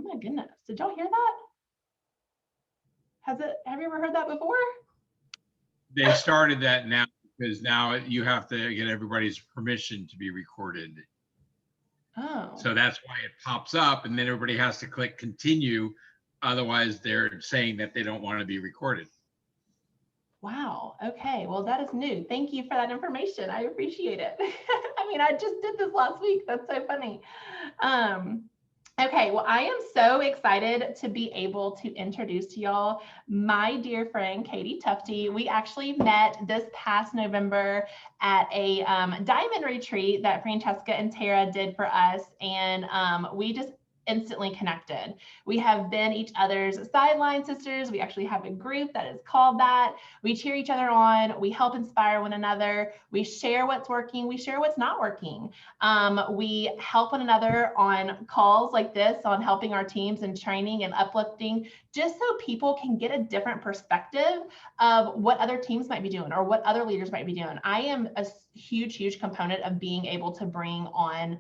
my goodness. Did y'all hear that? Have you ever heard that before? They started that now because now you have to get everybody's permission to be recorded. Oh. So that's why it pops up and then everybody has to click continue. Otherwise, they're saying that they don't want to be recorded. Wow. Okay. Well, that is new. Thank you for that information. I appreciate it. I mean, I just did this last week. That's so funny. Okay. Well, I am so excited to be able to introduce to y'all my dear friend, Katie Tufte. We actually met this past November at a diamond retreat that Francesca and Tara did for us. And we just instantly connected. We have been each other's sideline sisters. We actually have a group that is called that. We cheer each other on. We help inspire one another. We share what's working. We share what's not working. We help one another on calls like this, on helping our teams and training and uplifting, just so people can get a different perspective of what other teams might be doing or what other leaders might be doing. I am a huge component of being able to bring on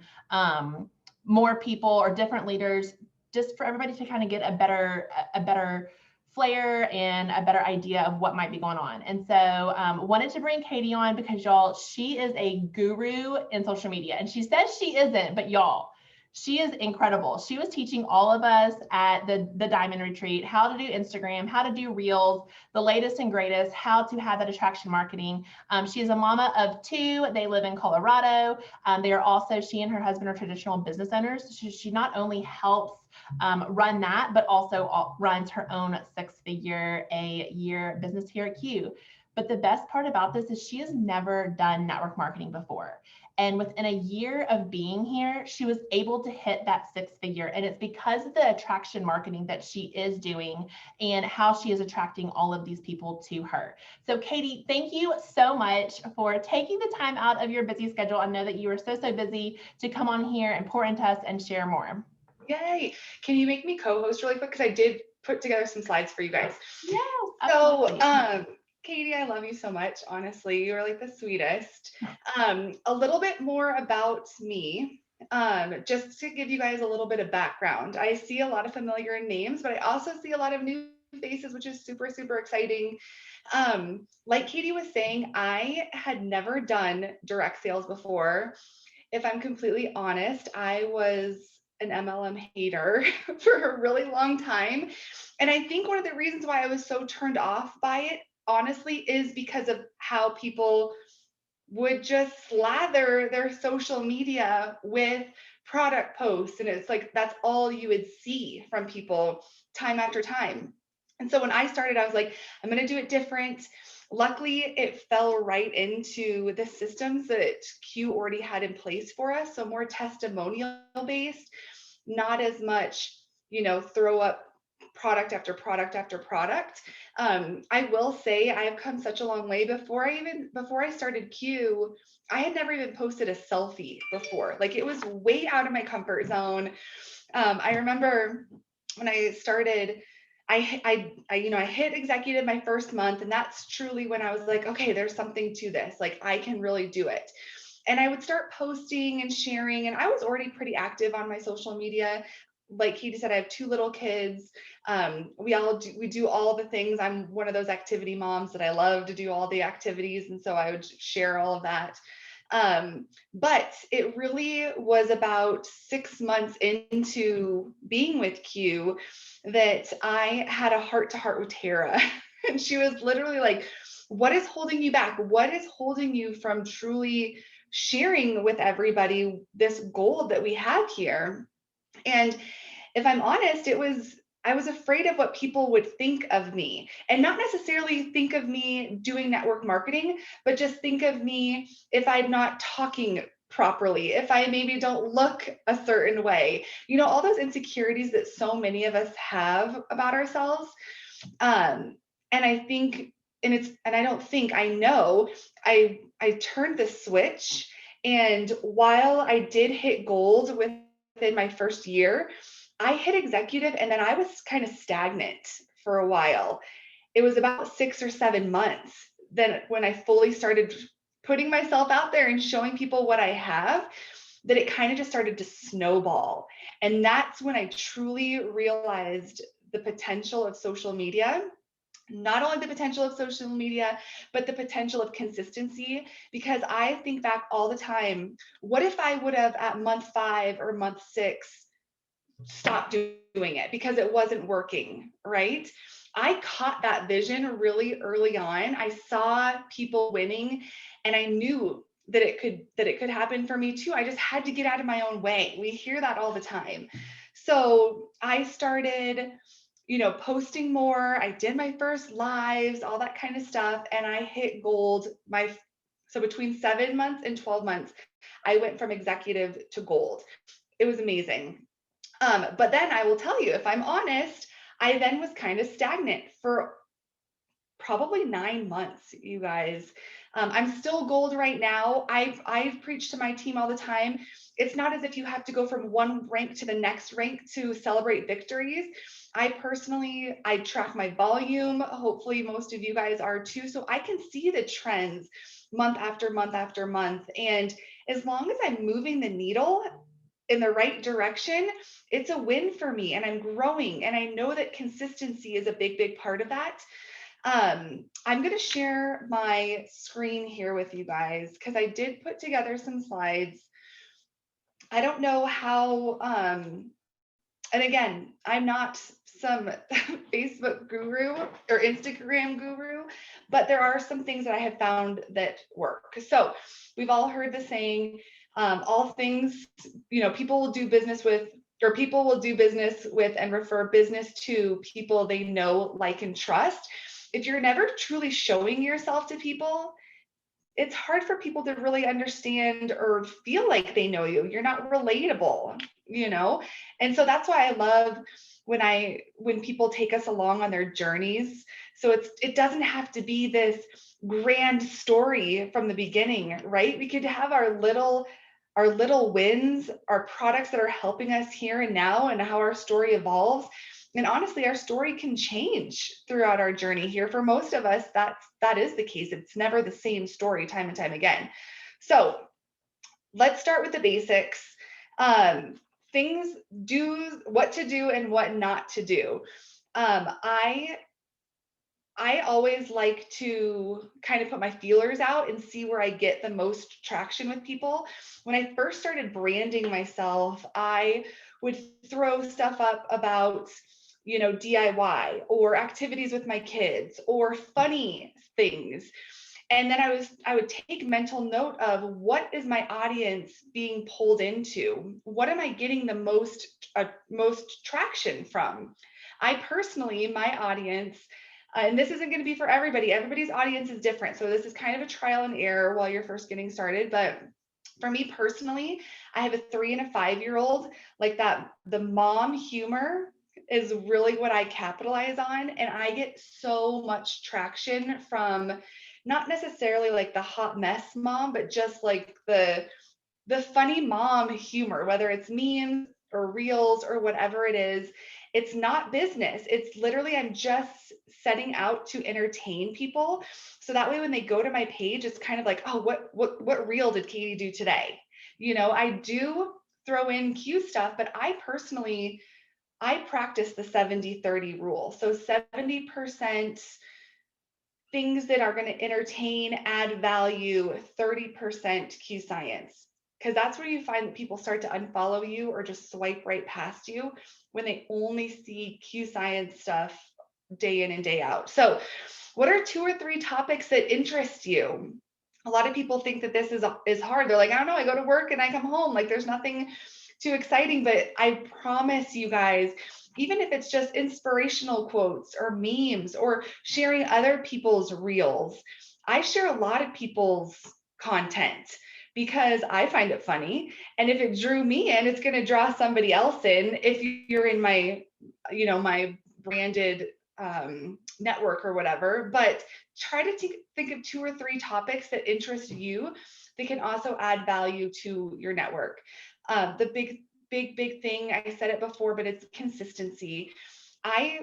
more people or different leaders, just for everybody to kind of get a better flair and a better idea of what might be going on. And so wanted to bring Katie on because y'all, she is a guru in social media, and she says she isn't, but y'all, she is incredible. She was teaching all of us at the Diamond Retreat how to do Instagram, how to do Reels, the latest and greatest, how to have that attraction marketing. She is a mama of 2. They live in Colorado. They are also, she and her husband are traditional business owners. She not only helps run that, but also runs her own 6-figure a year business here at Q. But the best part about this is she has never done network marketing before. And within a year of being here, she was able to hit that 6-figure. And it's because of the attraction marketing that she is doing and how she is attracting all of these people to her. So Katie, thank you so much for taking the time out of your busy schedule. I know that you are so busy to come on here and pour into us and share more. Yay. Can you make me co-host really quick? Because I did put together some slides for you guys. Yes. Absolutely. So, Katie, I love you so much. Honestly, you're like the sweetest. A little bit more about me, just to give you guys a little bit of background. I see a lot of familiar names, but I also see a lot of new faces, which is super exciting. Like Katie was saying, I had never done direct sales before. If I'm completely honest, I was an MLM hater for a really long time. And I think one of the reasons why I was so turned off by it, honestly, is because of how people would just slather their social media with product posts. And it's like, that's all you would see from people time after time. And so when I started, I was like, I'm going to do it different. Luckily, it fell right into the systems that Q already had in place for us. So more testimonial based, not as much, throw up product after product after product. I will say I have come such a long way. Before I started Q, I had never even posted a selfie before. Like, it was way out of my comfort zone. I remember when I started, I hit executive my first month, and that's truly when I was like, okay, there's something to this. Like, I can really do it. And I would start posting and sharing, and I was already pretty active on my social media. Like Katie said, I have 2 little kids. We do all the things. I'm one of those activity moms that I love to do all the activities. And so I would share all of that. But it really was about 6 months into being with Q that I had a heart-to-heart with Tara. And she was literally like, what is holding you back? What is holding you from truly sharing with everybody this gold that we have here? And if I'm honest, I was afraid of what people would think of me, and not necessarily think of me doing network marketing, but just think of me if I'm not talking properly, if I maybe don't look a certain way, all those insecurities that so many of us have about ourselves. And I think, I know I turned the switch. And while I did hit gold within my first year, I hit executive, and then I was kind of stagnant for a while. It was about 6 or 7 months then when I fully started putting myself out there and showing people what I have. that it kind of just started to snowball. And that's when I truly realized the potential of social media. Not only the potential of social media, but the potential of consistency. Because I think back all the time, what if I would have at month 5 or month 6 stopped doing it because it wasn't working, right? I caught that vision really early on. I saw people winning, and I knew that it could happen for me too. I just had to get out of my own way. We hear that all the time. So I started, posting more. I did my first lives, all that kind of stuff, and I hit gold. So between 7 months and 12 months, I went from executive to gold. It was amazing. But then I will tell you, if I'm honest, I then was kind of stagnant for probably 9 months, you guys. I'm still gold right now. I've preached to my team all the time. It's not as if you have to go from one rank to the next rank to celebrate victories. I track my volume. Hopefully most of you guys are too. So I can see the trends month after month after month. And as long as I'm moving the needle in the right direction, it's a win for me, and I'm growing. And I know that consistency is a big, big part of that. I'm going to share my screen here with you guys because I did put together some slides. I don't know how, and again, I'm not some Facebook guru or Instagram guru, but there are some things that I have found that work. So we've all heard the saying, all things, people will do business with, or people will do business with and refer business to people they know, like, and trust. If you're never truly showing yourself to people, it's hard for people to really understand or feel like they know you. You're not relatable, And so that's why I love when people take us along on their journeys. So it doesn't have to be this grand story from the beginning, right? We could have our little wins, our products that are helping us here and now, and how our story evolves. And honestly, our story can change throughout our journey here. For most of us, that is the case. It's never the same story time and time again. So let's start with the basics. What to do and what not to do. I always like to kind of put my feelers out and see where I get the most traction with people. When I first started branding myself, I would throw stuff up about, DIY or activities with my kids or funny things. And then I would take mental note of what is my audience being pulled into? What am I getting the most traction from? I personally, my audience, and this isn't going to be for everybody. Everybody's audience is different. So this is kind of a trial and error while you're first getting started. But for me personally, I have a 3 and a 5-year-old. Like that, the mom humor is really what I capitalize on. And I get so much traction from not necessarily like the hot mess mom, but just like the funny mom humor, whether it's memes or reels or whatever it is. It's not business. It's literally, I'm just setting out to entertain people. So that way, when they go to my page, it's kind of like, oh, what reel did Katie do today? I do throw in cue stuff, but I practice the 70-30 rule. So 70% things that are going to entertain, add value, 30% key science. Because that's where you find that people start to unfollow you or just swipe right past you when they only see Q science stuff day in and day out. So what are 2 or 3 topics that interest you? A lot of people think that this is hard. They're like, I don't know, I go to work and I come home. Like there's nothing too exciting, but I promise you guys, even if it's just inspirational quotes or memes or sharing other people's reels, I share a lot of people's content because I find it funny. And if it drew me in, it's going to draw somebody else in. If you're in my, my branded network or whatever, but try to think of 2 or 3 topics that interest you that can also add value to your network. The big thing, I said it before, but it's consistency.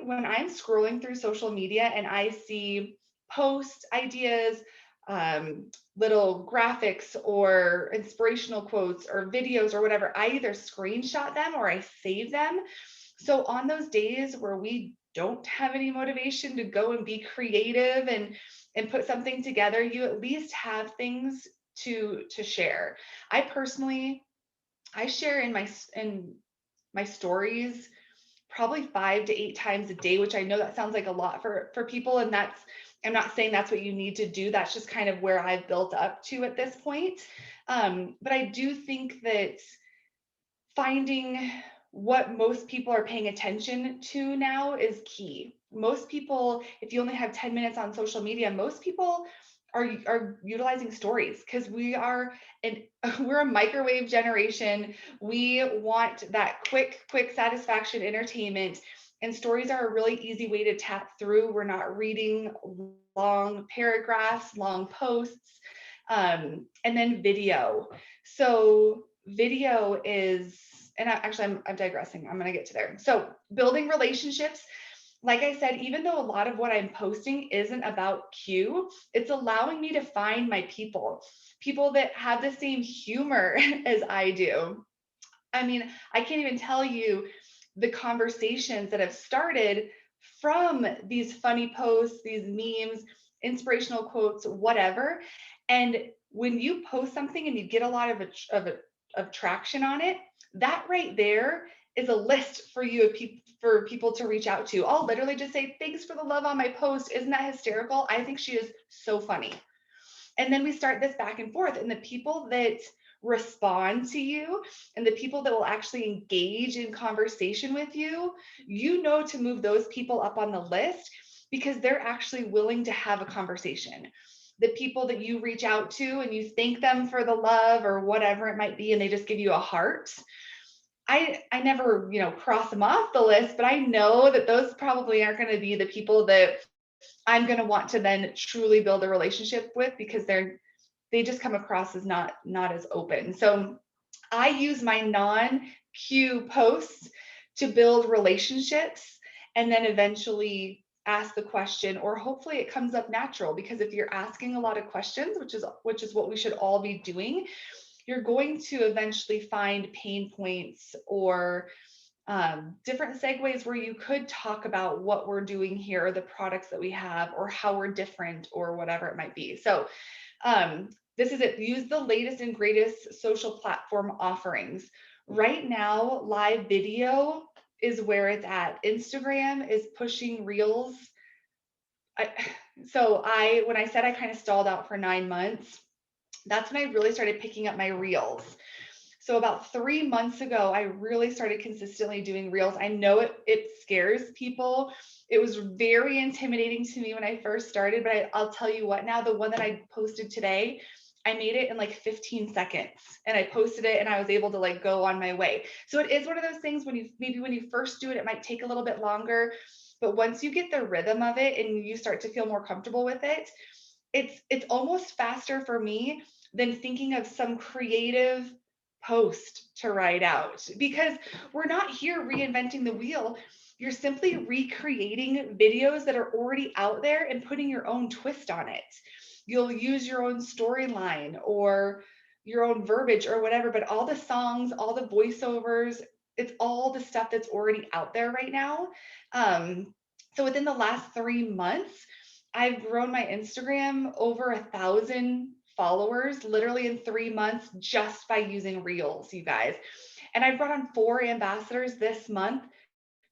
When I'm scrolling through social media and I see posts, ideas, little graphics or inspirational quotes or videos or whatever, I either screenshot them or I save them. So on those days where we don't have any motivation to go and be creative and put something together, you at least have things to share. I personally, I share in my stories probably 5 to 8 times a day, which I know that sounds like a lot for people, and that's, I'm not saying that's what you need to do. That's just kind of where I've built up to at this point. But I do think that finding what most people are paying attention to now is key. Most people, if you only have 10 minutes on social media, most people are utilizing stories because we're a microwave generation. We want that quick satisfaction, entertainment, and stories are a really easy way to tap through. We're not reading long paragraphs, long posts, and then video. So video is, and I'm digressing. I'm going to get to there. So building relationships. Like I said, even though a lot of what I'm posting isn't about Q, it's allowing me to find my people that have the same humor as I do. I mean, I can't even tell you the conversations that have started from these funny posts, these memes, inspirational quotes, whatever. And when you post something and you get a lot of traction on it, that right there is a list for you for people to reach out to. I'll literally just say, thanks for the love on my post. Isn't that hysterical? I think she is so funny. And then we start this back and forth, and the people that respond to you and the people that will actually engage in conversation with you, you know, to move those people up on the list because they're actually willing to have a conversation. The people that you reach out to and you thank them for the love or whatever it might be, and they just give you a heart, I never, cross them off the list, but I know that those probably aren't going to be the people that I'm going to want to then truly build a relationship with because they just come across as not as open. So I use my non-Q posts to build relationships and then eventually ask the question, or hopefully it comes up natural, because if you're asking a lot of questions, which is what we should all be doing, you're going to eventually find pain points or different segues where you could talk about what we're doing here, or the products that we have, or how we're different, or whatever it might be. So this is it. Use the latest and greatest social platform offerings. Right now, live video is where it's at. Instagram is pushing Reels. When I said I kind of stalled out for 9 months, that's when I really started picking up my Reels. So about 3 months ago, I really started consistently doing Reels. I know it scares people. It was very intimidating to me when I first started, but I'll tell you what, now the one that I posted today, I made it in like 15 seconds and I posted it and I was able to like go on my way. So it is one of those things when you first do it, it might take a little bit longer, but once you get the rhythm of it and you start to feel more comfortable with it, it's almost faster for me than thinking of some creative post to write out, because we're not here reinventing the wheel. You're simply recreating videos that are already out there and putting your own twist on it. You'll use your own storyline or your own verbiage or whatever, but all the songs, all the voiceovers, it's all the stuff that's already out there right now. So within the last 3 months, I've grown my Instagram over 1,000 followers literally in 3 months just by using Reels, you guys. And I've brought on 4 ambassadors this month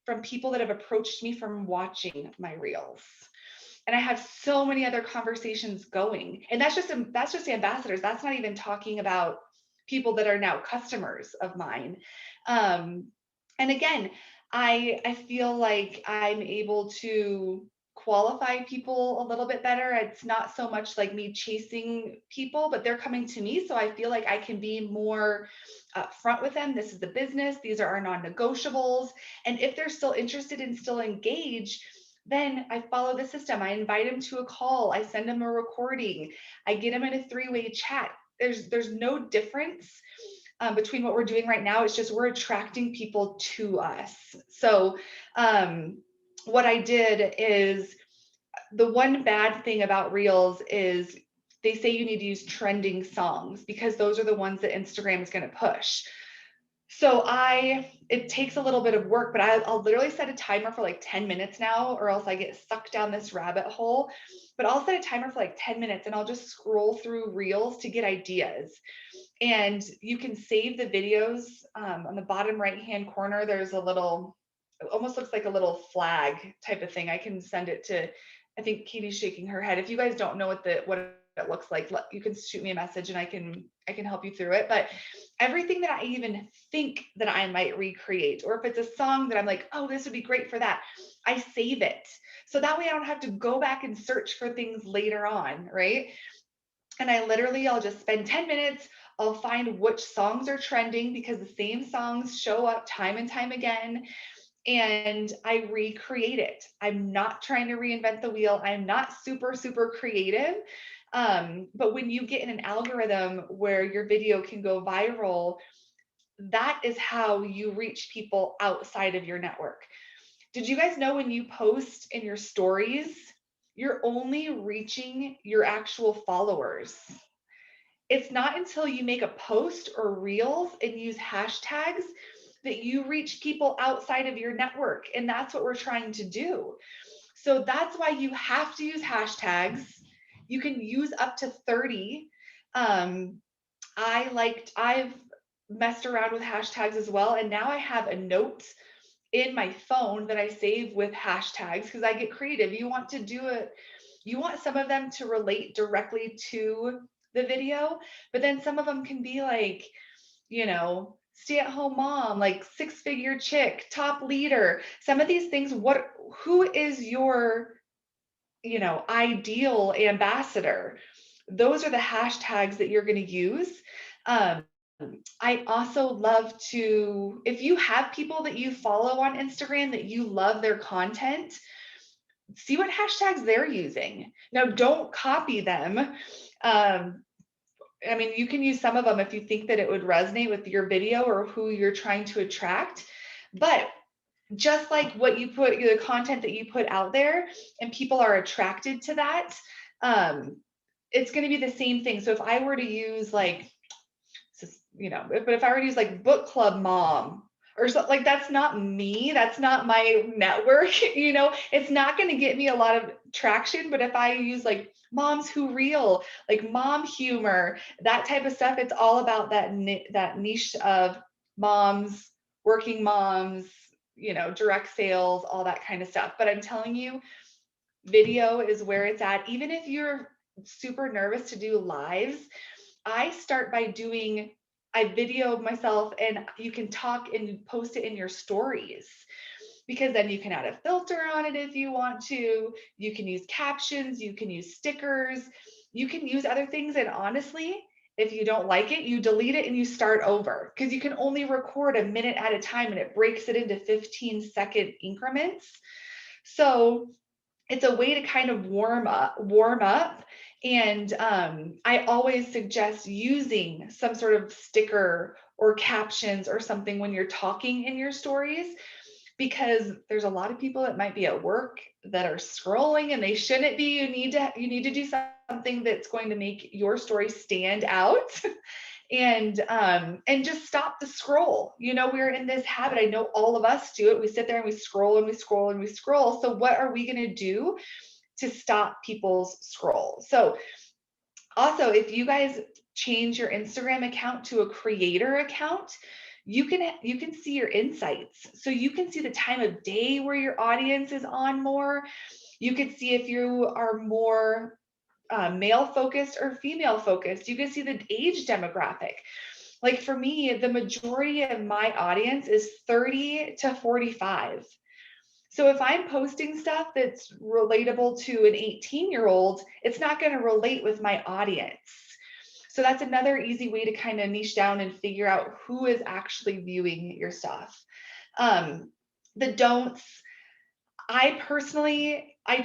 from people that have approached me from watching my Reels. And I have so many other conversations going. And that's just ambassadors. That's not even talking about people that are now customers of mine. And again, I feel like I'm able to qualify people a little bit better. It's not so much like me chasing people, but they're coming to me. So I feel like I can be more upfront with them. This is the business. These are our non-negotiables. And if they're still interested and still engaged, then I follow the system. I invite them to a call. I send them a recording. I get them in a 3-way chat. There's no difference between what we're doing right now. It's just we're attracting people to us. So what I did is, the one bad thing about Reels is they say you need to use trending songs because those are the ones that Instagram is going to push. So it takes a little bit of work, but I'll literally set a timer for like 10 minutes now, or else I get sucked down this rabbit hole. But I'll set a timer for like 10 minutes and I'll just scroll through reels to get ideas. And you can save the videos. On the bottom right-hand corner, there's a little, it almost looks like a little flag type of thing. I can send it to, I think Katie's shaking her head. If you guys don't know what it looks like, you can shoot me a message and I can help you through it. But everything that I even think that I might recreate, or if it's a song that I'm like, oh, this would be great for that, I save it. So that way I don't have to go back and search for things later on, right? And I'll just spend 10 minutes. I'll find which songs are trending because the same songs show up time and time again. And I recreate it. I'm not trying to reinvent the wheel. I'm not super creative. But when you get in an algorithm where your video can go viral, that is how you reach people outside of your network. Did you guys know when you post in your stories, you're only reaching your actual followers? It's not until you make a post or reels and use hashtags that you reach people outside of your network. And that's what we're trying to do. So that's why you have to use hashtags. You can use up to 30. I've messed around with hashtags as well. And now I have a note in my phone that I save with hashtags because I get creative. You want to do it. You want some of them to relate directly to the video, but then some of them can be like, stay-at-home mom, like six-figure chick, top leader. Some of these things, who is your, ideal ambassador? Those are the hashtags that you're going to use. I also love to, if you have people that you follow on Instagram that you love their content, see what hashtags they're using. Now, don't copy them. You can use some of them if you think that it would resonate with your video or who you're trying to attract. But just like what you put, the content that you put out there, and people are attracted to that, it's going to be the same thing. So if I were to use if I were to use like book club mom or something, like that's not me, that's not my network, it's not going to get me a lot of traction. But if I use like moms who reel, like mom humor, that type of stuff, it's all about that niche of moms, working moms, direct sales, all that kind of stuff. But I'm telling you, video is where it's at. Even if you're super nervous to do lives, I start by I video myself, and you can talk and post it in your stories, because then you can add a filter on it if you want to. You can use captions, you can use stickers, you can use other things. And honestly, if you don't like it, you delete it and you start over, because you can only record a minute at a time and it breaks it into 15-second increments. So it's a way to kind of warm up. And I always suggest using some sort of sticker or captions or something when you're talking in your stories, because there's a lot of people that might be at work that are scrolling and they shouldn't be. You need to do something that's going to make your story stand out. And just stop the scroll. We're in this habit. I know all of us do it. We sit there and we scroll and we scroll and we scroll. So what are we going to do to stop people's scroll? So also, if you guys change your Instagram account to a creator account, you can see your insights. So you can see the time of day where your audience is on more. You could see if you are more male focused or female focused. You can see the age demographic. Like for me, the majority of my audience is 30 to 45. So if I'm posting stuff that's relatable to an 18-year-old, it's not going to relate with my audience. So that's another easy way to kind of niche down and figure out who is actually viewing your stuff. The don'ts, I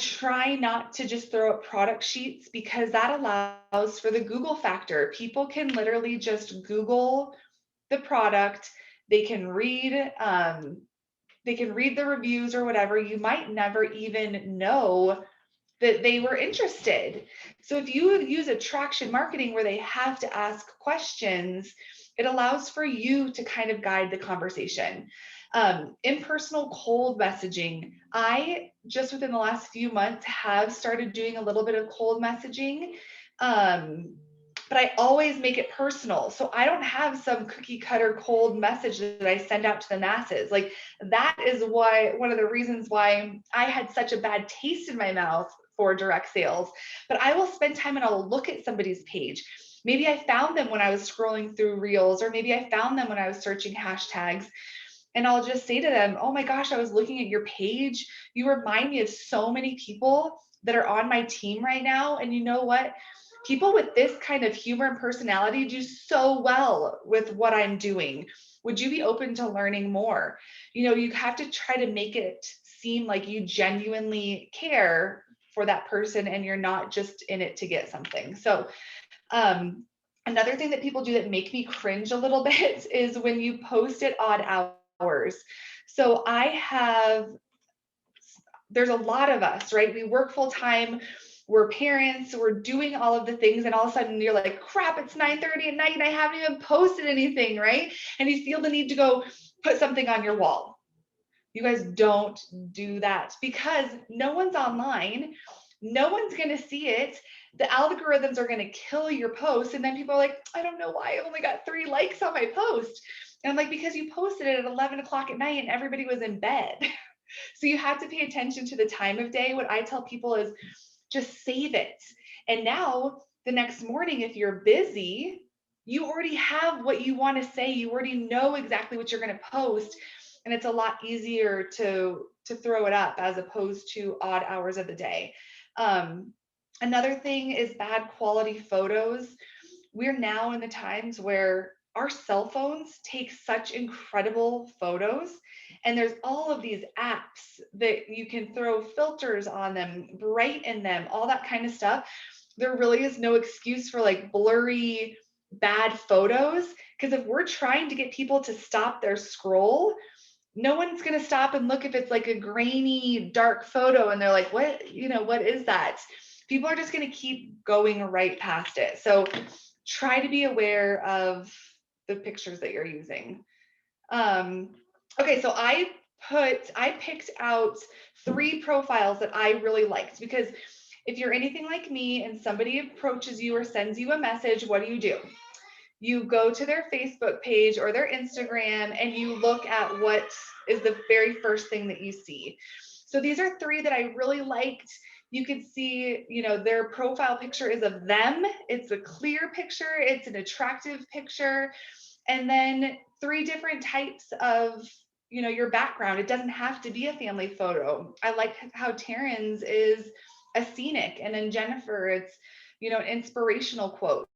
try not to just throw up product sheets, because that allows for the Google factor. People can literally just Google the product. They can read the reviews or whatever. You might never even know that they were interested. So if you use attraction marketing where they have to ask questions, it allows for you to kind of guide the conversation. Impersonal cold messaging. I just within the last few months have started doing a little bit of cold messaging. But I always make it personal. So I don't have some cookie cutter cold message that I send out to the masses. Like that is why one of the reasons why I had such a bad taste in my mouth for direct sales. But I will spend time and I'll look at somebody's page. Maybe I found them when I was scrolling through reels, or maybe I found them when I was searching hashtags. And I'll just say to them, oh my gosh, I was looking at your page. You remind me of so many people that are on my team right now. And you know what? People with this kind of humor and personality do so well with what I'm doing. Would you be open to learning more? You have to try to make it seem like you genuinely care for that person and you're not just in it to get something. So another thing that people do that make me cringe a little bit is when you post at odd hours. So there's a lot of us, right? We work full time, we're parents, we're doing all of the things, and all of a sudden you're like, crap, it's 9:30 at night and I haven't even posted anything, right? And you feel the need to go put something on your wall. You guys don't do that because no one's online. No one's going to see it. The algorithms are going to kill your post. And then people are like, I don't know why I only got 3 likes on my post. And I'm like, because you posted it at 11 o'clock at night and everybody was in bed. So you have to pay attention to the time of day. What I tell people is just save it. And now the next morning, if you're busy, you already have what you want to say. You already know exactly what you're going to post. And it's a lot easier to throw it up as opposed to odd hours of the day. Another thing is bad quality photos. We're now in the times where our cell phones take such incredible photos, and there's all of these apps that you can throw filters on them, brighten them, all that kind of stuff. There really is no excuse for like blurry, bad photos, because if we're trying to get people to stop their scroll, no one's going to stop and look if it's like a grainy, dark photo and they're like, what is that? People are just going to keep going right past it. So try to be aware of the pictures that you're using. Okay, so I picked out 3 profiles that I really liked, because if you're anything like me and somebody approaches you or sends you a message, what do? You go to their Facebook page or their Instagram and you look at what is the very first thing that you see. So these are 3 that I really liked. You could see, their profile picture is of them. It's a clear picture. It's an attractive picture. And then 3 different types of, your background. It doesn't have to be a family photo. I like how Taryn's is a scenic, and then Jennifer, it's, an inspirational quote.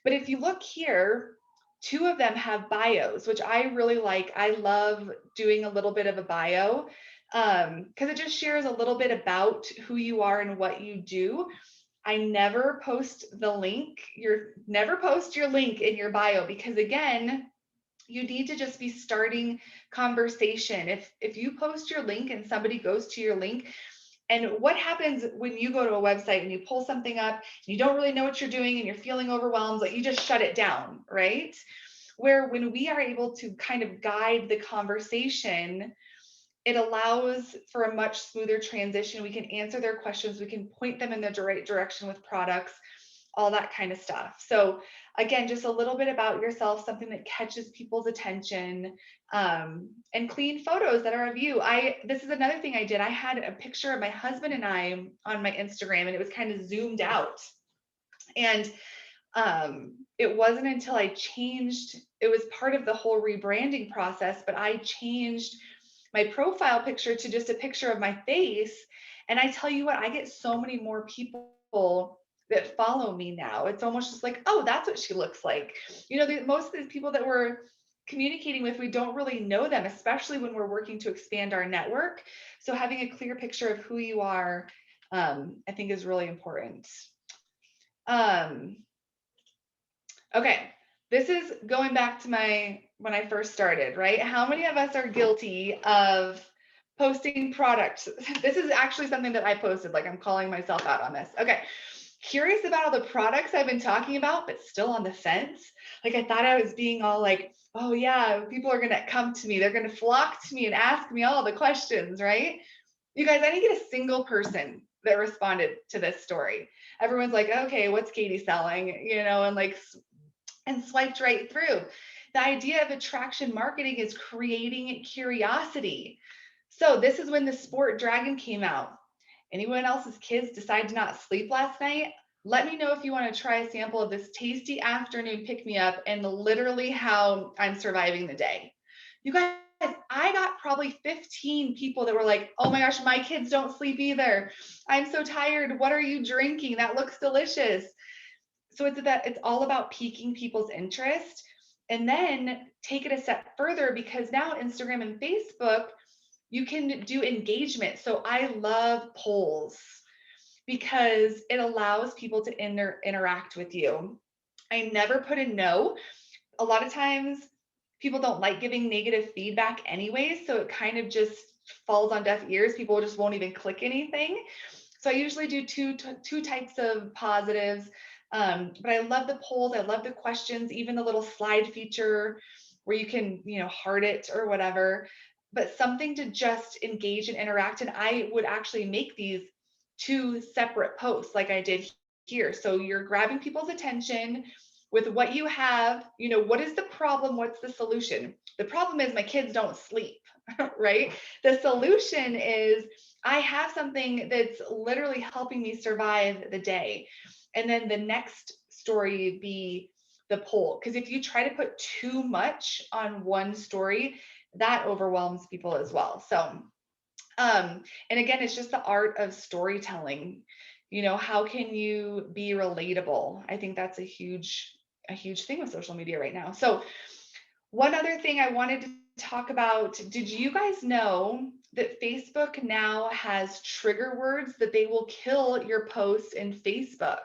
But if you look here, 2 of them have bios, which I really like. I love doing a little bit of a bio because it just shares a little bit about who you are and what you do. I never post the link. Never post your link in your bio, because again, you need to just be starting conversation. If you post your link and somebody goes to your link, and what happens when you go to a website and you pull something up, and you don't really know what you're doing and you're feeling overwhelmed, like you just shut it down, right? Where when we are able to kind of guide the conversation, it allows for a much smoother transition. We can answer their questions. We can point them in the right direction with products, all that kind of stuff. So again, just a little bit about yourself, something that catches people's attention, and clean photos that are of you. This is another thing I did. I had a picture of my husband and I on my Instagram, and it was kind of zoomed out. And it wasn't until I changed, it was part of the whole rebranding process, but I changed my profile picture to just a picture of my face. And I tell you what, I get so many more people that follow me now. It's almost just like, oh, that's what she looks like. Most of the people that we're communicating with, we don't really know them, especially when we're working to expand our network. So having a clear picture of who you are, I think is really important. Okay, this is going back to when I first started, right? How many of us are guilty of posting products. This is actually something that I posted, like I'm calling myself out on this. Okay. Curious about all the products I've been talking about, but still on the fence. Like I thought I was being all like, oh yeah, people are going to come to me. They're going to flock to me and ask me all the questions, right? You guys, I didn't get a single person that responded to this story. Everyone's like, okay, what's Katie selling? You know, and swiped right through. The idea of attraction marketing is creating curiosity. So this is when the sport dragon came out. Anyone else's kids decide to not sleep last night? Let me know if you want to try a sample of this tasty afternoon pick-me-up and literally how I'm surviving the day. You guys, I got probably 15 people that were like, oh my gosh, my kids don't sleep either. I'm so tired. What are you drinking? That looks delicious. So it's all about piquing people's interest, and then take it a step further, because now Instagram and Facebook, you can do engagement. So I love polls because it allows people to interact with you. I never put a no. A lot of times people don't like giving negative feedback anyways, so it kind of just falls on deaf ears. People just won't even click anything. So I usually do two types of positives. But I love the polls. I love the questions, even the little slide feature where you can, heart it or whatever, but something to just engage and interact. And I would actually make these 2 separate posts like I did here. So you're grabbing people's attention with what you have, what is the problem? What's the solution? The problem is my kids don't sleep, right? The solution is I have something that's literally helping me survive the day. And then the next story be the poll. Because if you try to put too much on one story, that overwhelms people as well. So, and again, it's just the art of storytelling. How can you be relatable? I think that's a huge thing with social media right now. So one other thing I wanted to talk about, did you guys know that Facebook now has trigger words that they will kill your posts in Facebook?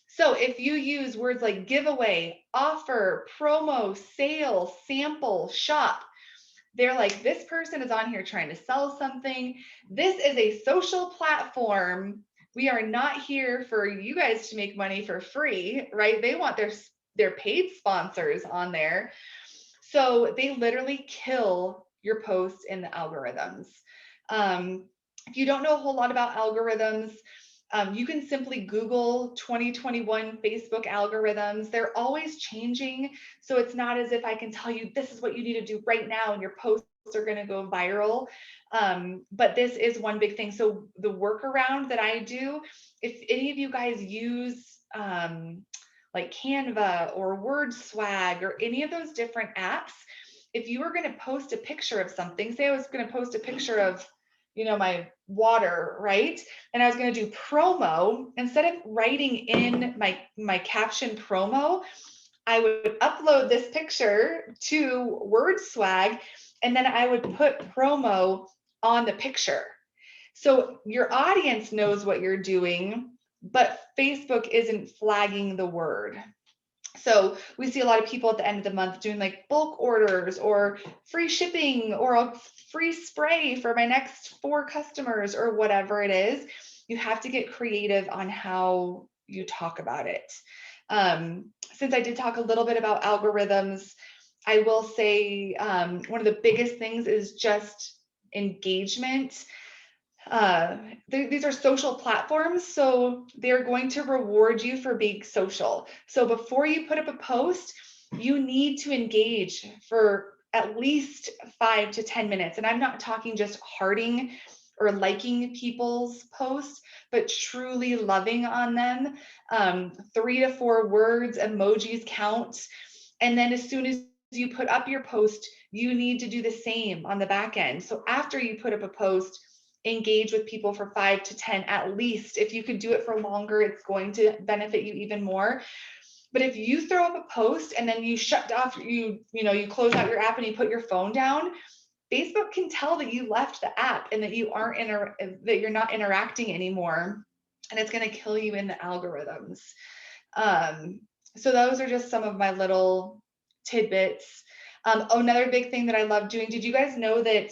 So if you use words like giveaway, offer, promo, sale, sample, shop, they're like, this person is on here trying to sell something. This is a social platform. We are not here for you guys to make money for free, right? They want their paid sponsors on there. So they literally kill your posts in the algorithms. If you don't know a whole lot about algorithms, you can simply Google 2021 Facebook algorithms. They're always changing. So it's not as if I can tell you this is what you need to do right now and your posts are going to go viral. But this is one big thing. So the workaround that I do, if any of you guys use like Canva or WordSwag or any of those different apps, if you were going to post a picture of something, say I was going to post a picture of my water, right? And I was going to do promo, instead of writing in my caption promo, I would upload this picture to WordSwag, and then I would put promo on the picture. So your audience knows what you're doing, but Facebook isn't flagging the word. So we see a lot of people at the end of the month doing like bulk orders or free shipping or a free spray for my next 4 customers or whatever it is. You have to get creative on how you talk about it. Since I did talk a little bit about algorithms, I will say one of the biggest things is just engagement. These are social platforms, so they're going to reward you for being social. So before you put up a post, you need to engage for at least 5 to 10 minutes. And I'm not talking just hearting or liking people's posts, but truly loving on them. 3 to 4 words, emojis count. And then as soon as you put up your post, you need to do the same on the back end. So after you put up a post, engage with people for 5 to 10 at least. If you could do it for longer, it's going to benefit you even more. But if you throw up a post and then you shut off, you close out your app and you put your phone down, Facebook can tell that you left the app and that that you're not interacting anymore, and it's going to kill you in the algorithms. So those are just some of my little tidbits. Another big thing that I love doing. Did you guys know that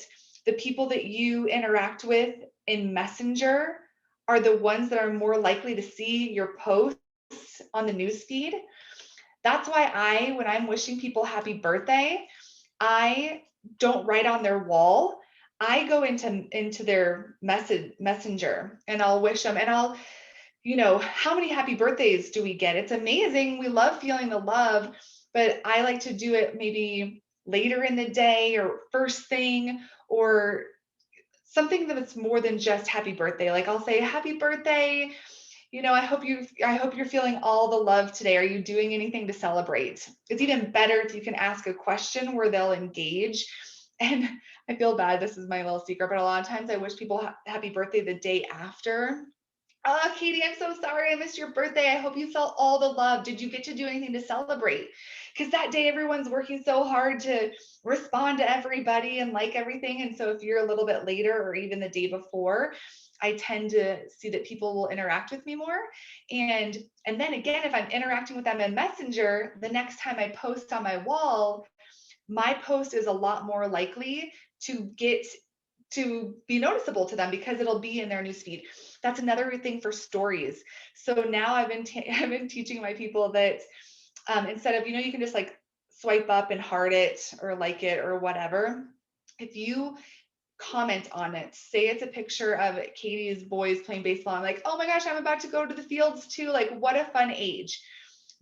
the people that you interact with in Messenger are the ones that are more likely to see your posts on the newsfeed. That's why when I'm wishing people happy birthday, I don't write on their wall. I go into their messenger and I'll wish them, and I'll, how many happy birthdays do we get? It's amazing. We love feeling the love, but I like to do it maybe later in the day or first thing, or something that's more than just happy birthday. Like I'll say, happy birthday. I hope you're feeling all the love today. Are you doing anything to celebrate? It's even better if you can ask a question where they'll engage. And I feel bad, this is my little secret, but a lot of times I wish people happy birthday the day after. Oh, Katie, I'm so sorry I missed your birthday. I hope you felt all the love. Did you get to do anything to celebrate? Because that day everyone's working so hard to respond to everybody and like everything. And so if you're a little bit later or even the day before, I tend to see that people will interact with me more. And then again, if I'm interacting with them in Messenger, the next time I post on my wall, my post is a lot more likely to be noticeable to them because it'll be in their newsfeed. That's another thing for stories. So now I've been teaching my people that instead of, you can just like swipe up and heart it or like it or whatever. If you comment on it, say it's a picture of Katie's boys playing baseball. I'm like, oh my gosh, I'm about to go to the fields too. Like, what a fun age.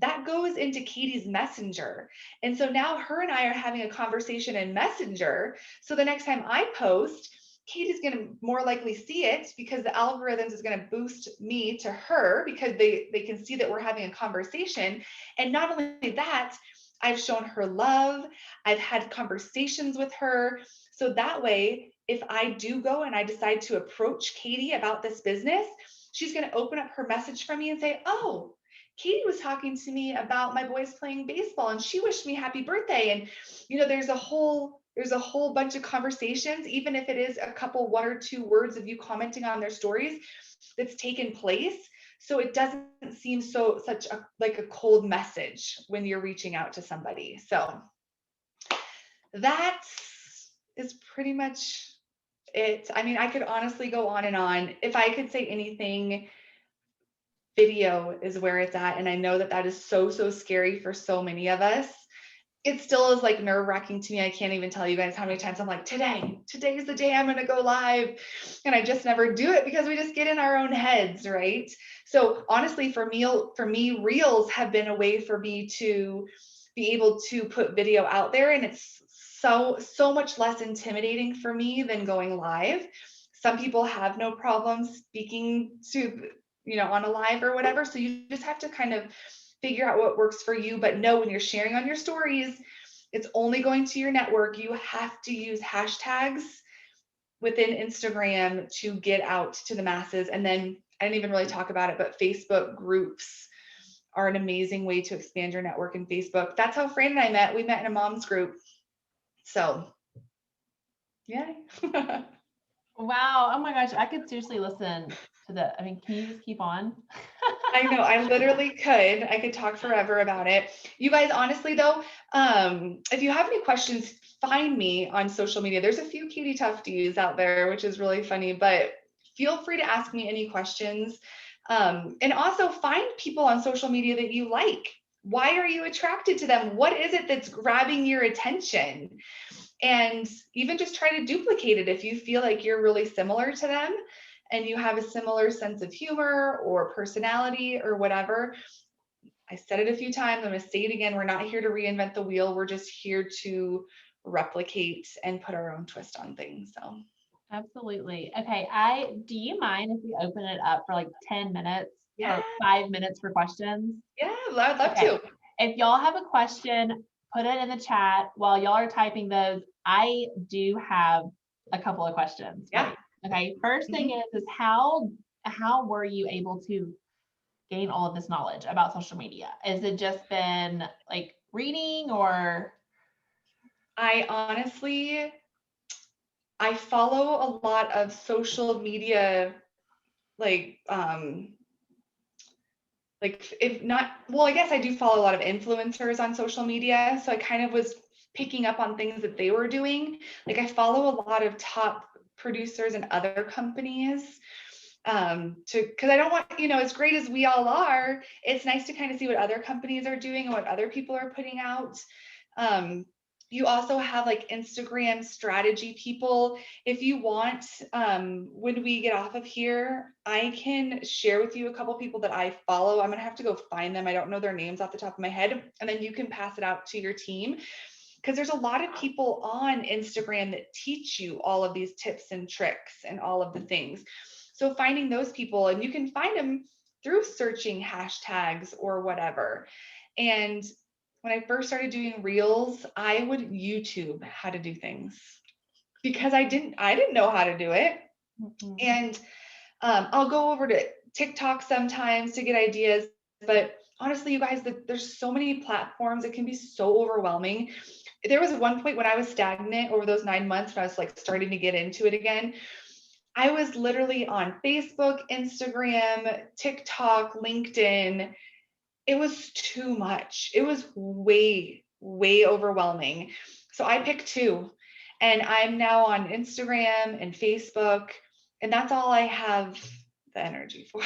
That goes into Katie's Messenger. And so now her and I are having a conversation in Messenger. So the next time I post, Katie's going to more likely see it because the algorithms is going to boost me to her because they can see that we're having a conversation. And not only that, I've shown her love. I've had conversations with her. So that way, if I do go and I decide to approach Katie about this business, she's going to open up her message from me and say, oh, Katie was talking to me about my boys playing baseball and she wished me happy birthday. And, there's a whole bunch of conversations, even if it is a couple, 1 or 2 words of you commenting on their stories that's taken place. So it doesn't seem like a cold message when you're reaching out to somebody. So that is pretty much it. I mean, I could honestly go on and on. If I could say anything, video is where it's at. And I know that is so scary for so many of us. It still is like nerve-wracking to me. I can't even tell you guys how many times I'm like, today is the day I'm going to go live. And I just never do it because we just get in our own heads, right? So honestly, for me, Reels have been a way for me to be able to put video out there. And it's so much less intimidating for me than going live. Some people have no problem speaking to, on a live or whatever. So you just have to kind of figure out what works for you. But know when you're sharing on your stories, it's only going to your network. You have to use hashtags within Instagram to get out to the masses. And then I didn't even really talk about it, but Facebook groups are an amazing way to expand your network in Facebook. That's how Fran and I met. We met in a mom's group. So, yeah. Wow. Oh my gosh. I could seriously listen to the, I mean, can you just keep on? I know, I literally could. I could talk forever about it. You guys, honestly though, if you have any questions, find me on social media. There's a few Katie Tufties out there, which is really funny, but feel free to ask me any questions. And also find people on social media that you like. Why are you attracted to them? What is it that's grabbing your attention? And even just try to duplicate it if you feel like you're really similar to them and you have a similar sense of humor or personality or whatever. I said it a few times, I'm going to say it again. We're not here to reinvent the wheel. We're just here to replicate and put our own twist on things. So Absolutely. Okay. Do you mind if we open it up for like 10 minutes yeah, or 5 minutes for questions? yeah, I'd love Okay. to. If y'all have a question, put it in the chat while y'all are typing those. I do have a couple of questions. Yeah. Okay. First thing is how were you able to gain all of this knowledge about social media? Is it just been like reading or? I honestly, I follow a lot of social media, like if not, well, I guess I do follow a lot of influencers on social media. So I kind of was picking up on things that they were doing. Like I follow a lot of top producers and other companies because I don't want, as great as we all are, it's nice to kind of see what other companies are doing and what other people are putting out. You also have like Instagram strategy people. If you want, when we get off of here, I can share with you a couple people that I follow. I'm gonna have to go find them. I don't know their names off the top of my head. And then you can pass it out to your team, because there's a lot of people on Instagram that teach you all of these tips and tricks and all of the things. So finding those people, and you can find them through searching hashtags or whatever. And when I first started doing reels, I would YouTube how to do things because I didn't know how to do it. Mm-hmm. And I'll go over to TikTok sometimes to get ideas, but honestly, you guys, there's so many platforms, it can be so overwhelming. There was one point when I was stagnant over those 9 months when I was like starting to get into it again. I was literally on Facebook, Instagram, TikTok, LinkedIn. It was too much. It was way, way overwhelming. So I picked 2, and I'm now on Instagram and Facebook, and that's all I have the energy for.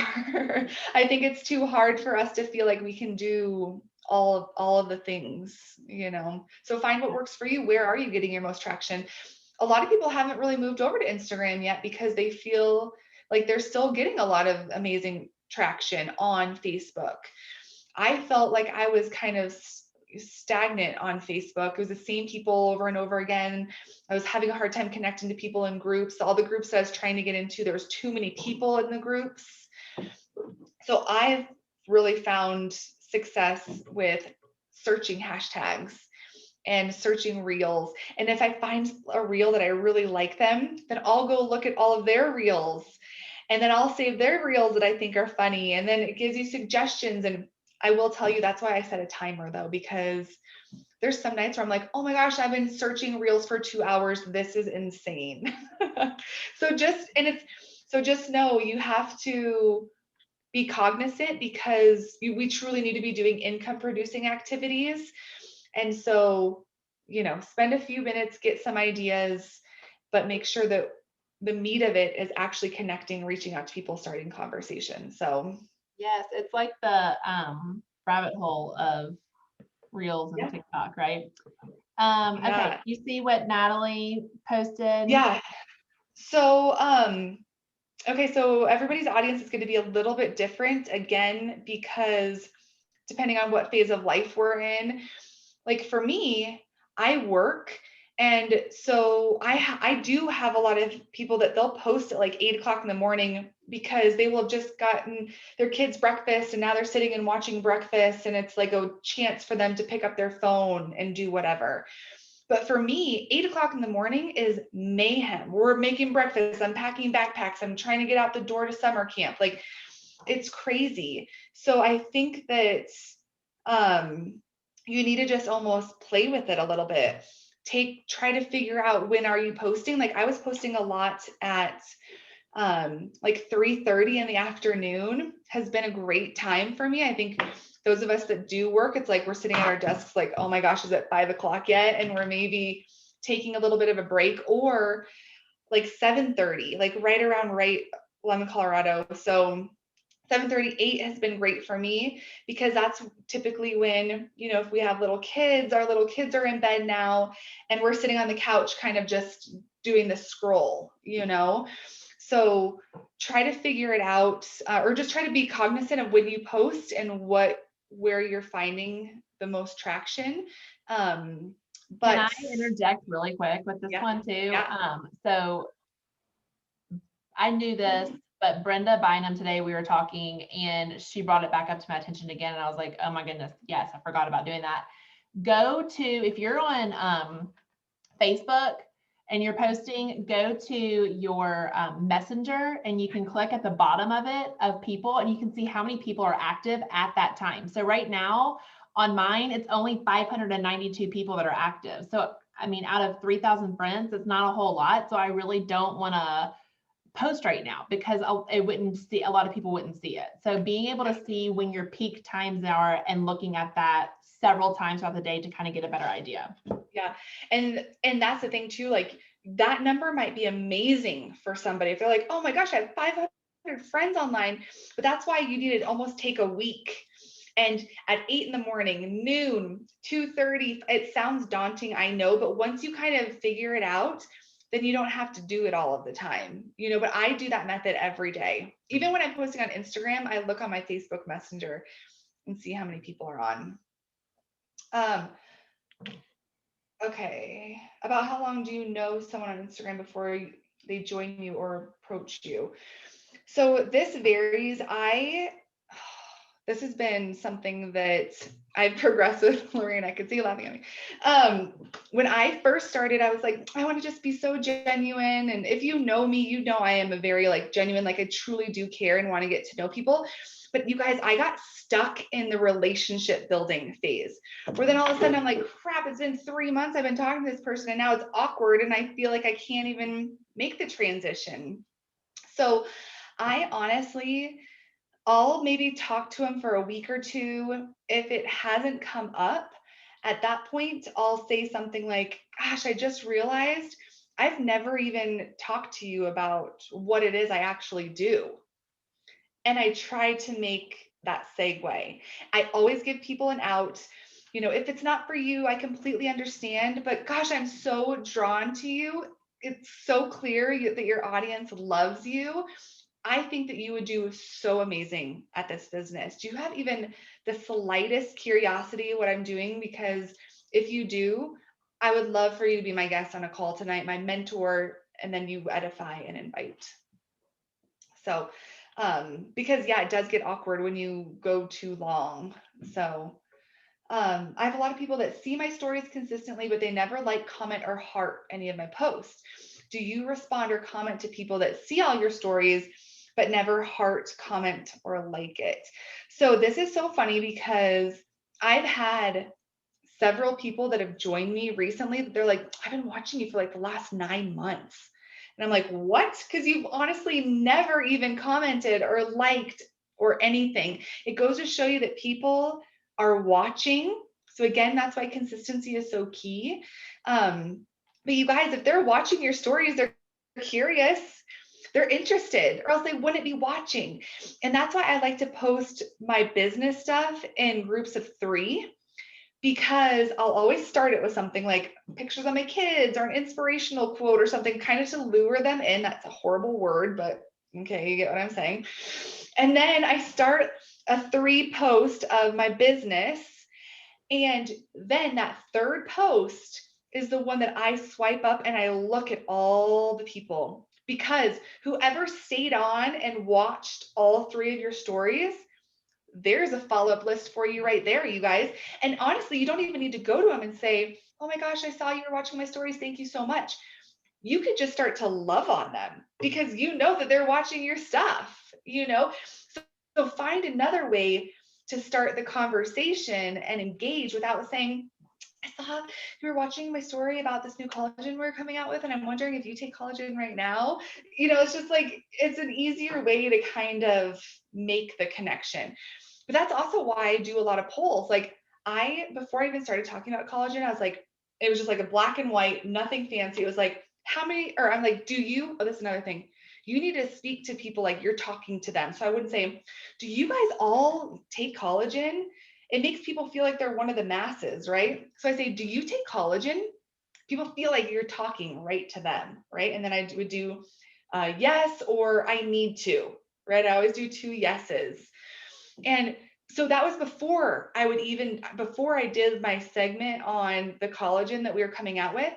I think it's too hard for us to feel like we can do all of the things, So find what works for you. Where are you getting your most traction? A lot of people haven't really moved over to Instagram yet because they feel like they're still getting a lot of amazing traction on Facebook. I felt like I was kind of stagnant on Facebook. It was the same people over and over again. I was having a hard time connecting to people in groups. All the groups that I was trying to get into, there was too many people in the groups. So I've really found success with searching hashtags and searching reels. And if I find a reel that I really like them, then I'll go look at all of their reels, and then I'll save their reels that I think are funny. And then it gives you suggestions. And I will tell you, that's why I set a timer though, because there's some nights where I'm like, oh my gosh, I've been searching reels for 2 hours. This is insane. So just know you have to be cognizant, because we truly need to be doing income producing activities. And so, spend a few minutes, get some ideas, but make sure that the meat of it is actually connecting, reaching out to people, starting conversations. So yes, it's like the rabbit hole of reels and TikTok, right? Okay, you see what Natalie posted? Yeah. So okay, so everybody's audience is going to be a little bit different, again, because depending on what phase of life we're in. Like for me, I work, and so I do have a lot of people that they'll post at like 8 o'clock in the morning, because they will have just gotten their kids breakfast and now they're sitting and watching breakfast, and it's like a chance for them to pick up their phone and do whatever. But for me, 8 o'clock in the morning is mayhem. We're making breakfast, I'm packing backpacks, I'm trying to get out the door to summer camp. Like, it's crazy. So I think that you need to just almost play with it a little bit. Try to figure out, when are you posting? Like I was posting a lot at like 3:30 in the afternoon has been a great time for me. I think those of us that do work, it's like we're sitting at our desks like, oh my gosh, is it 5 o'clock yet? And we're maybe taking a little bit of a break. Or like 7:30, like well, I'm in Colorado, so 7:38 has been great for me, because that's typically when, if we have little kids, our little kids are in bed now, and we're sitting on the couch kind of just doing the scroll, So try to figure it out, or just try to be cognizant of when you post and where you're finding the most traction. But can I interject really quick with this one too? Yeah. So I knew this, but Brenda Bynum today, we were talking and she brought it back up to my attention again. And I was like, oh my goodness, yes, I forgot about doing that. If you're on Facebook and you're posting, go to your messenger, and you can click at the bottom of it of people, and you can see how many people are active at that time. So right now on mine, it's only 592 people that are active. So, I mean, out of 3,000 friends, it's not a whole lot. So I really don't want to post right now, because a lot of people wouldn't see it. So being able to see when your peak times are and looking at that several times throughout the day to kind of get a better idea. Yeah. And that's the thing too, like that number might be amazing for somebody. If they're like, oh my gosh, I have 500 friends online, but that's why you need to almost take a week. And at 8 in the morning, noon, 2:30, it sounds daunting, I know, but once you kind of figure it out, then you don't have to do it all of the time, you know, but I do that method every day. Even when I'm posting on Instagram, I look on my Facebook Messenger and see how many people are on. Okay. About how long do you know someone on Instagram before they join you or approach you? So this varies. This has been something that I've progressed with, Lorraine. I could see you laughing at me. When I first started, I was like, I want to just be so genuine. And if you know me, you know I am a very like genuine, like I truly do care and want to get to know people. But you guys, I got stuck in the relationship building phase where then all of a sudden I'm like, crap, it's been 3 months I've been talking to this person and now it's awkward and I feel like I can't even make the transition. So I honestly, I'll maybe talk to him for a week or two. If it hasn't come up, at that point, I'll say something like, gosh, I just realized I've never even talked to you about what it is I actually do. And I try to make that segue. I always give people an out. You know, if it's not for you, I completely understand, but gosh, I'm so drawn to you. It's so clear that your audience loves you. I think that you would do so amazing at this business. Do you have even the slightest curiosity what I'm doing? Because if you do, I would love for you to be my guest on a call tonight, my mentor, and then you edify and invite. So, because yeah, it does get awkward when you go too long. So, I have a lot of people that see my stories consistently, but they never like, comment, or heart any of my posts. Do you respond or comment to people that see all your stories, but never heart, comment, or like it? So this is so funny because I've had several people that have joined me recently that they're like, I've been watching you for like the last 9 months. And I'm like, what? Because you've honestly never even commented or liked or anything. It goes to show you that people are watching. So again, that's why consistency is so key. But you guys, if they're watching your stories, they're curious, they're interested, or else they wouldn't be watching. And that's why I like to post my business stuff in groups of 3. Because I'll always start it with something like pictures of my kids or an inspirational quote or something kind of to lure them in. That's a horrible word, but okay, you get what I'm saying. And then I start a 3 post of my business. And then that 3rd post is the one that I swipe up and I look at all the people, because whoever stayed on and watched all 3 of your stories, there's a follow-up list for you right there, you guys. And honestly, you don't even need to go to them and say, oh my gosh, I saw you were watching my stories. Thank you so much. You could just start to love on them because you know that they're watching your stuff, you know? So find another way to start the conversation and engage without saying, I saw you were watching my story about this new collagen we're coming out with, and I'm wondering if you take collagen right now. You know, it's just like, it's an easier way to kind of make the connection. But that's also why I do a lot of polls. Like before I even started talking about collagen, I was like, it was just like a black and white, nothing fancy. It was like, I'm like, that's another thing. You need to speak to people like you're talking to them. So I wouldn't say, do you guys all take collagen? It makes people feel like they're one of the masses, right? So I say, do you take collagen? People feel like you're talking right to them, right? And then I would do yes, or I need to, right? I always do 2 yeses. And so that was before I did my segment on the collagen that we were coming out with,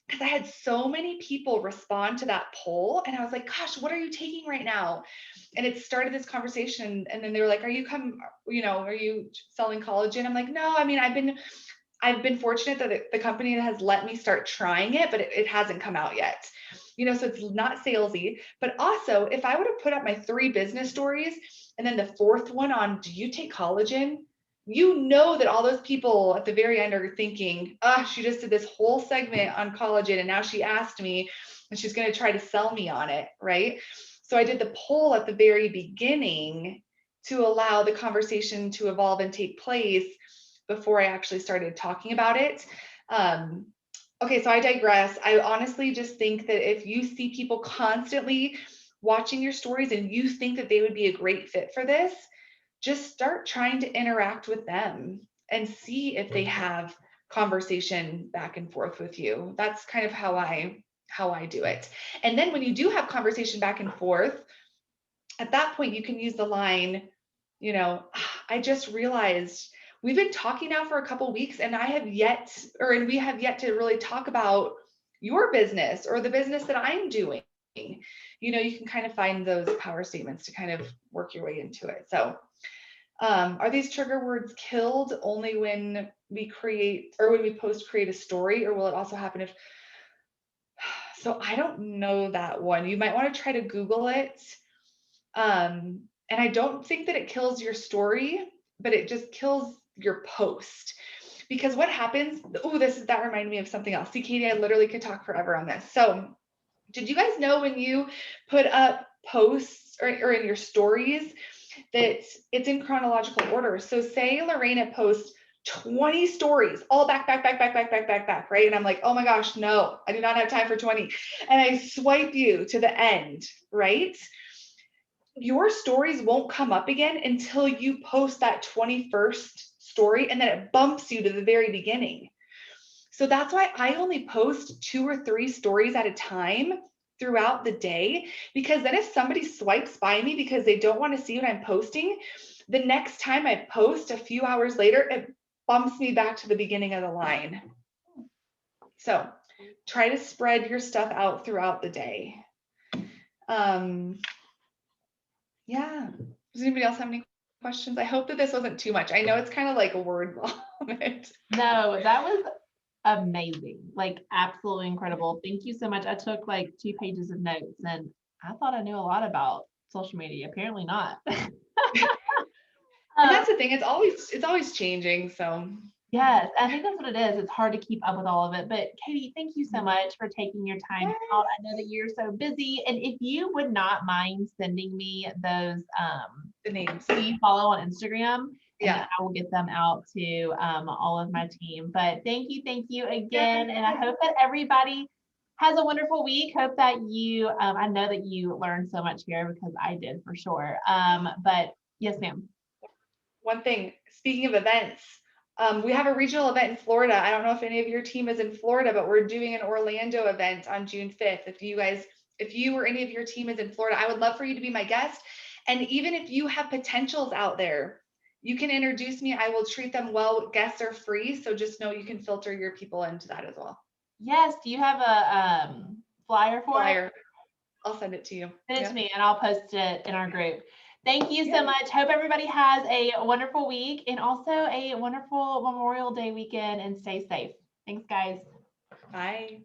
because I had so many people respond to that poll. And I was like, gosh, what are you taking right now? And it started this conversation. And then they were like, are you selling collagen? I'm like, no, I mean, I've been fortunate that the company has let me start trying it, but it hasn't come out yet. You know, so it's not salesy. But also, if I would have put up my 3 business stories and then the 4th one on, do you take collagen? You know that all those people at the very end are thinking, she just did this whole segment on collagen and now she asked me and she's going to try to sell me on it, right? So I did the poll at the very beginning to allow the conversation to evolve and take place. before I actually started talking about it. Okay, so I digress. I honestly just think that if you see people constantly watching your stories and you think that they would be a great fit for this, just start trying to interact with them and see if they have conversation back and forth with you. That's kind of how I do it. And then when you do have conversation back and forth, at that point you can use the line, you know, I just realized we've been talking now for a couple weeks and we have yet to really talk about your business or the business that I'm doing. You know, you can kind of find those power statements to kind of work your way into it. So are these trigger words killed only when we create or when we post create a story, or will it also happen if? So I don't know that one. You might want to try to Google it. And I don't think that it kills your story, but it just kills your post. Because what happens, that reminded me of something else. See, Katie, I literally could talk forever on this. So did you guys know when you put up posts or in your stories that it's in chronological order? So say Lorena posts 20 stories, all back, right? And I'm like, oh my gosh, no, I do not have time for 20. And I swipe you to the end, right? Your stories won't come up again until you post that 21st story, and then it bumps you to the very beginning. So that's why I only post 2 or 3 stories at a time throughout the day, because then if somebody swipes by me because they don't want to see what I'm posting, the next time I post a few hours later, it bumps me back to the beginning of the line. So try to spread your stuff out throughout the day. Yeah. Does anybody else have any questions? I hope that this wasn't too much. I know it's kind of like a word vomit. No, that was amazing. Like absolutely incredible. Thank you so much. I took like 2 pages of notes and I thought I knew a lot about social media. Apparently not. And that's the thing. It's always changing. So yes, I think that's what it is. It's hard to keep up with all of it. But Katie, thank you so much for taking your time out. I know that you're so busy. And if you would not mind sending me those the names who you follow on Instagram, and yeah, I will get them out to all of my team. But thank you again. And I hope that everybody has a wonderful week. Hope that you, I know that you learned so much here because I did for sure. But yes, ma'am. One thing, speaking of events, we have a regional event in Florida. I don't know if any of your team is in Florida, but we're doing an Orlando event on June 5th. If you or any of your team is in Florida, I would love for you to be my guest. And even if you have potentials out there, you can introduce me. I will treat them well. Guests are free. So just know you can filter your people into that as well. Yes. Do you have a flyer for it? I'll send it to you. Send it to me and I'll post it in our group. Thank you so much. Hope everybody has a wonderful week and also a wonderful Memorial Day weekend, and stay safe. Thanks, guys. Bye.